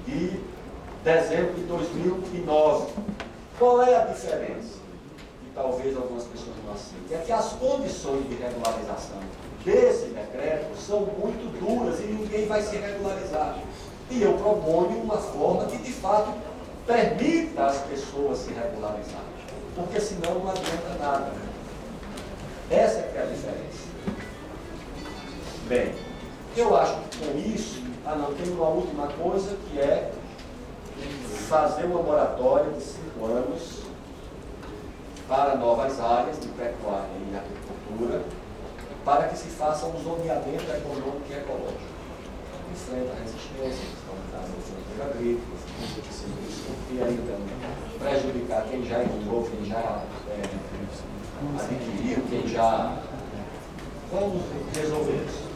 de dezembro de 2009. Qual é a diferença? Que talvez algumas pessoas não aceitem. É que as condições de regularização desse decreto são muito duras e ninguém vai se regularizar. E eu proponho uma forma que, de fato, permita às pessoas se regularizarem. Porque senão não adianta nada. Essa é que é a diferença. Bem, eu acho que com isso, tem uma última coisa que é fazer uma moratória de 5 anos para novas áreas de pecuária e agricultura, para que se faça um zoneamento econômico e ecológico. Enfrenta a resistência, das fronteiras agrícolas, e ainda prejudicar quem já entrou, quem já adquiriu, quem já... Vamos resolver isso.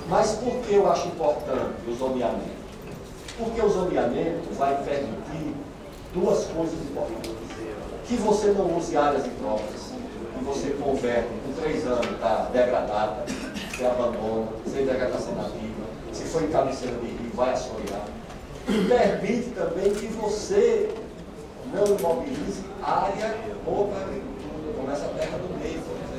Mas por que eu acho importante o zoneamento? Porque o zoneamento vai permitir duas coisas importantes. Que você não use áreas impróprias, que você converte com 3 anos, está degradada, você abandona, sem degradação nativa, se for em cabeceira de rio, vai assorear. E permite também que você não imobilize área ou para a agricultura, como essa terra do meio, por exemplo.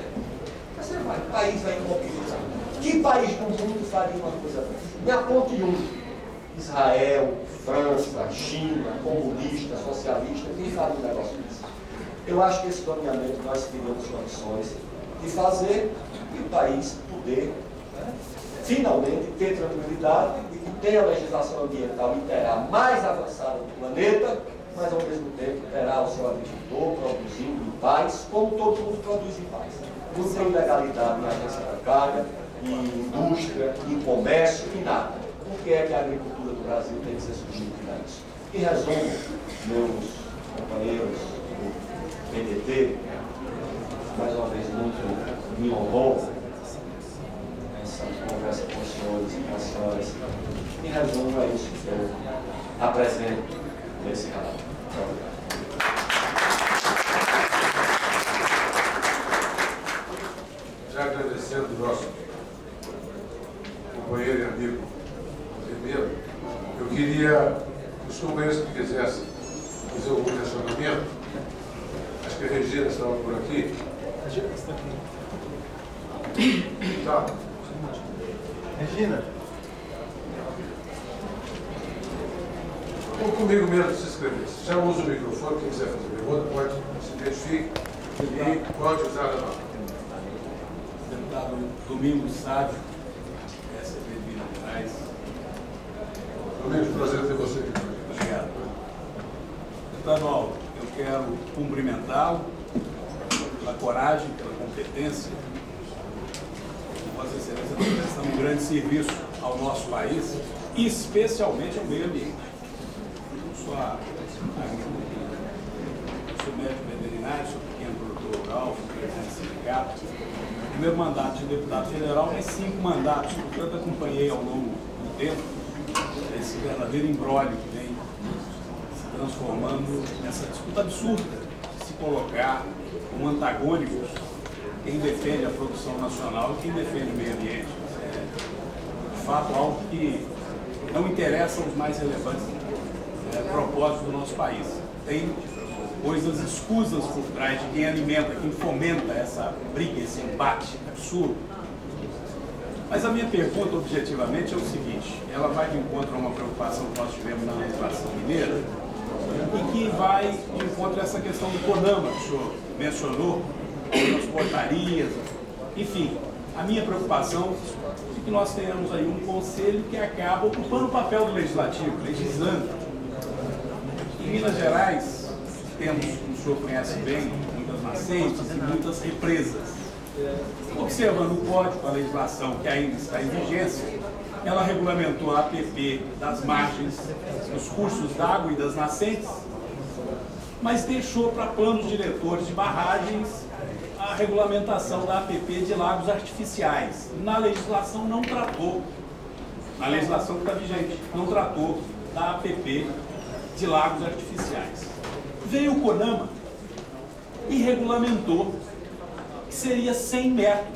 O país vai imobilizar. Que país do mundo faria uma coisa dessa? Me aponte um. Israel, França, China, comunista, socialista, quem faria um negócio desse? Eu acho que esse zoneamento nós teríamos condições de fazer e o país poder, finalmente, ter tranquilidade de que tem a legislação ambiental e terá mais avançada do planeta, mas ao mesmo tempo terá o seu agricultor produzindo em paz, como todo mundo produz em paz. Não tem ilegalidade em agência bancária, em indústria, em comércio, em nada. Por que é que a agricultura do Brasil tem que ser submetida a isso? Em resumo, meus companheiros do PDT, mais uma vez muito me honrou essa conversa com os senhores e com as senhoras. Em resumo, é isso que eu apresento nesse relatório. Muito obrigado. Já agradecendo o nosso companheiro e amigo Ribeiro, eu queria que os companheiros que quisessem fazer algum questionamento, acho que a Regina estava por aqui. Regina está aqui. Tá. Regina. Ou comigo mesmo se inscrever. Já usa o microfone, quem quiser fazer pergunta, pode se identifique e pode usar a nota. Deputado Domingos Sábio, SB de Minas Gerais. Domingos, prazer ter você aqui. Obrigado. Deputado Aldo, eu quero cumprimentá-lo pela coragem, pela competência. Vossa Excelência está prestando um grande serviço ao nosso país, e especialmente ao meio ambiente. Não só a agricultura. Eu sou médico veterinário, sou pequeno produtor rural, sou presidente do sindicato. Primeiro mandato de deputado federal, mas 5 mandatos, portanto acompanhei ao longo do tempo esse verdadeiro imbróglio que vem se transformando nessa disputa absurda de se colocar como antagônicos quem defende a produção nacional e quem defende o meio ambiente. É, de fato, algo que não interessa aos mais relevantes propósitos do nosso país. Tem coisas escusas por trás de quem alimenta, quem fomenta essa briga, esse embate absurdo. Mas a minha pergunta, objetivamente, é o seguinte: ela vai de encontro a uma preocupação que nós tivemos na legislação mineira e que vai de encontro a essa questão do CONAMA, que o senhor mencionou, das portarias, enfim. A minha preocupação é que nós tenhamos aí um conselho que acaba ocupando o papel do legislativo, legislando. Em Minas Gerais, temos, como o senhor conhece bem, muitas nascentes e muitas represas. Observando o código, a legislação que ainda está em vigência, ela regulamentou a APP das margens, dos cursos d'água e das nascentes, mas deixou para planos diretores de barragens a regulamentação da APP de lagos artificiais. Na legislação não tratou, na legislação que está vigente, não tratou da APP de lagos artificiais. Veio o CONAMA e regulamentou que seria 100 metros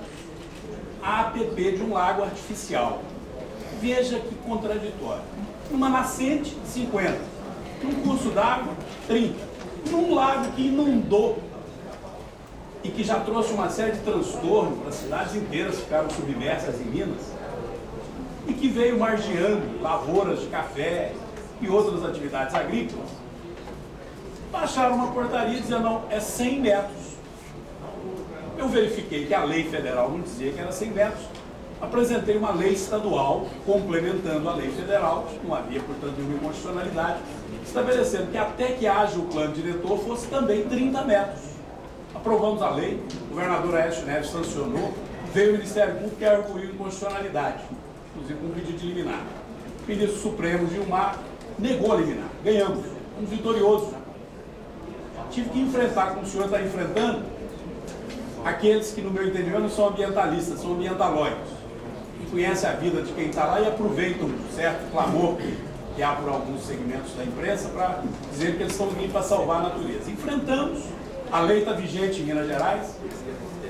a APP de um lago artificial. Veja que contraditório. numa nascente, 50. Num curso d'água, 30. Num lago que inundou e que já trouxe uma série de transtornos para cidades inteiras que ficaram submersas em Minas, e que veio margeando lavouras de café e outras atividades agrícolas, baixaram uma portaria dizendo, não, é 100 metros. Eu verifiquei que a lei federal não dizia que era 100 metros, apresentei uma lei estadual complementando a lei federal, não havia, portanto, nenhuma inconstitucionalidade, estabelecendo que até que haja o plano diretor fosse também 30 metros. Aprovamos a lei, o governador Aécio Neves sancionou, veio o Ministério Público que arguiu inconstitucionalidade, inclusive com um pedido de liminar. O ministro Supremo Gilmar negou a liminar, ganhamos, um vitorioso. Tive que enfrentar, como o senhor está enfrentando, aqueles que, no meu entendimento, não são ambientalistas, são ambientalóicos, que conhecem a vida de quem está lá e aproveitam um certo clamor que há por alguns segmentos da imprensa para dizer que eles estão vindo para salvar a natureza. Enfrentamos, a lei está vigente em Minas Gerais,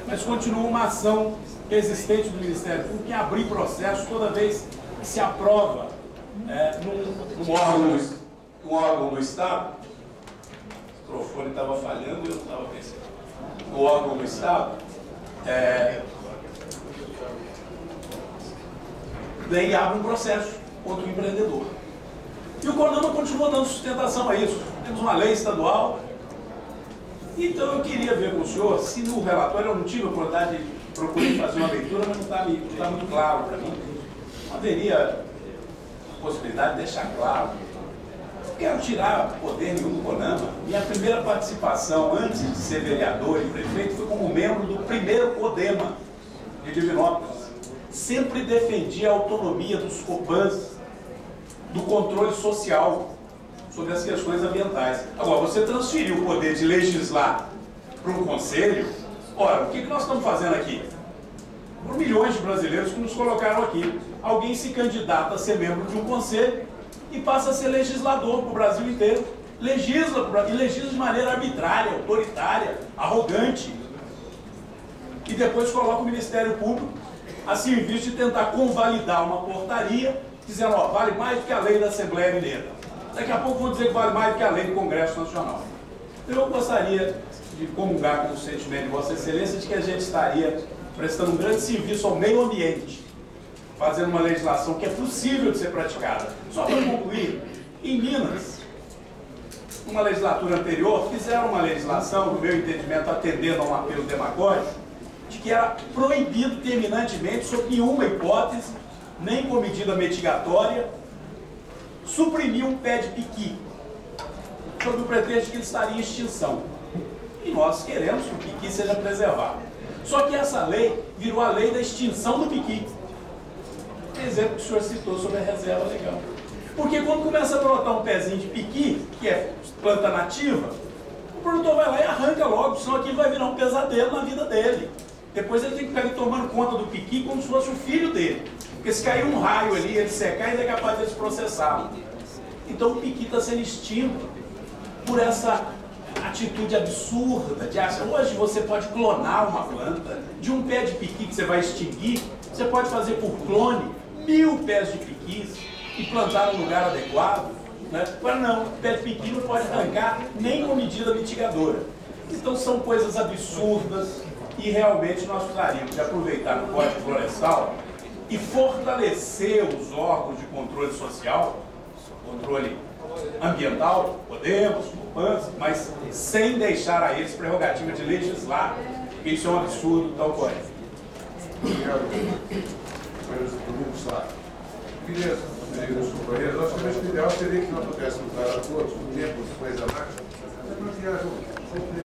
mas continua uma ação existente do Ministério Público em abrir processo toda vez que se aprova num órgão do Estado. O microfone estava falhando e eu estava pensando. No órgão do Estado, daí abre um processo contra o empreendedor. E o CONAMA continua dando sustentação a isso. Temos uma lei estadual. Então eu queria ver com o senhor, se no relatório eu não tive a oportunidade de procurar fazer uma leitura, mas não está muito claro para mim. Não haveria a possibilidade de deixar claro. Não quero tirar poder nenhum do CONAMA. Minha primeira participação, antes de ser vereador e prefeito, foi como membro do primeiro CODEMA de Divinópolis. Sempre defendi a autonomia dos COPANs, do controle social sobre as questões ambientais. Agora, você transferiu o poder de legislar para um conselho. Ora, o que nós estamos fazendo aqui? Por milhões de brasileiros que nos colocaram aqui. Alguém se candidata a ser membro de um conselho e passa a ser legislador para o Brasil inteiro. Legisla e legisla de maneira arbitrária, autoritária, arrogante. E depois coloca o Ministério Público a serviço de tentar convalidar uma portaria, dizendo, ó, vale mais do que a lei da Assembleia Mineira. Daqui a pouco vão dizer que vale mais do que a lei do Congresso Nacional. Eu gostaria de comungar com o sentimento de Vossa Excelência de que a gente estaria prestando um grande serviço ao meio ambiente, fazendo uma legislação que é possível de ser praticada. Só para concluir, em Minas, numa legislatura anterior, fizeram uma legislação, no meu entendimento, atendendo a um apelo demagógico, de que era proibido terminantemente, sob nenhuma hipótese, nem com medida mitigatória, suprimir um pé de piqui, sob o pretexto de que ele estaria em extinção. E nós queremos que o piqui seja preservado. Só que essa lei virou a lei da extinção do piqui. Exemplo que o senhor citou sobre a reserva legal. Porque quando começa a brotar um pezinho de piqui, que é planta nativa, o produtor vai lá e arranca logo, senão aquilo vai virar um pesadelo na vida dele. Depois ele tem que ficar ali tomando conta do piqui como se fosse o filho dele. Porque se cair um raio ali, ele secar, ele é capaz de se processar. Então o piqui está sendo extinto por essa atitude absurda de achar, hoje você pode clonar uma planta, de um pé de piqui que você vai extinguir, você pode fazer por clone 1000 pés de piquis e plantar no lugar adequado, né? Agora não, o pé de piqui não pode arrancar nem com medida mitigadora. Então são coisas absurdas e realmente nós precisaríamos de aproveitar no Código Florestal e fortalecer os órgãos de controle social, controle ambiental, podemos, mas sem deixar a eles prerrogativa de legislar, porque isso é um absurdo tão correto. Obrigado, Domingos Sá. Queria pedir aos companheiros, nós também o ideal seria que nós pudéssemos dar a todos um tempo de coisa mais, mas nós viajamos.